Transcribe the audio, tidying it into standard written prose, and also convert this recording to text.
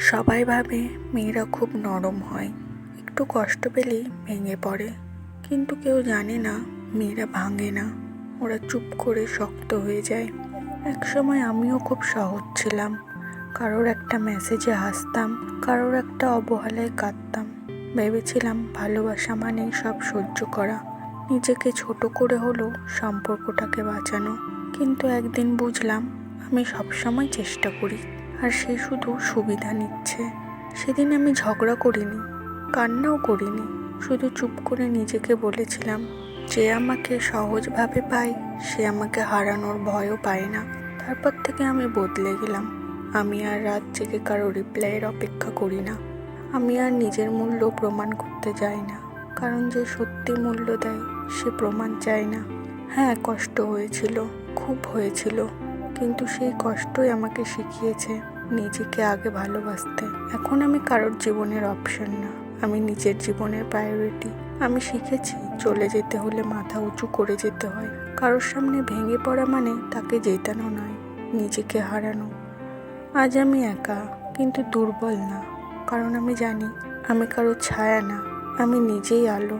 সবাই ভাবে মেয়েরা খুব নরম হয়, একটু কষ্ট পেলেই ভেঙে পড়ে। কিন্তু কেউ জানে না মেয়েরা ভাঙে না, ওরা চুপ করে শক্ত হয়ে যায়। একসময় আমিও খুব সহজ ছিলাম, কারোর একটা মেসেজে হাসতাম, কারোর একটা অবহেলায় কাঁদতাম। ভেবেছিলাম ভালোবাসা মানেই সব সহ্য করা, নিজেকে ছোট করে হলেও সম্পর্কটাকে বাঁচানো। কিন্তু একদিন বুঝলাম আমি সবসময় চেষ্টা করি, আর সে শুধু সুবিধা নিচ্ছে। সেদিন আমি ঝগড়া করিনি, কান্নাও করিনি, শুধু চুপ করে নিজেকে বলেছিলাম, যে আমাকে সহজভাবে পায় সে আমাকে হারানোর ভয়ও পায় না। তারপর থেকে আমি বদলে গেলাম। আমি আর রাত জেগে কারো রিপ্লাইয়ের অপেক্ষা করি না। আমি আর নিজের মূল্য প্রমাণ করতে যাই না, কারণ যে সত্যি মূল্য দেয় সে প্রমাণ চায় না। হ্যাঁ, কষ্ট হয়েছিল, খুব হয়েছিল, কিন্তু সেই কষ্টই আমাকে শিখিয়েছে নিজেকে আগে ভালোবাসতে। এখন আমি কারোর জীবনের অপশন না, আমি নিজের জীবনের প্রায়োরিটি। আমি শিখেছি চলে যেতে হলে মাথা উঁচু করে যেতে হয়। কারোর সামনে ভেঙে পড়া মানে তাকে জেতানো নয়, নিজেকে হারানো। আজ আমি একা, কিন্তু দুর্বল না, কারণ আমি জানি আমি কারো ছায়া না, আমি নিজেই আলো।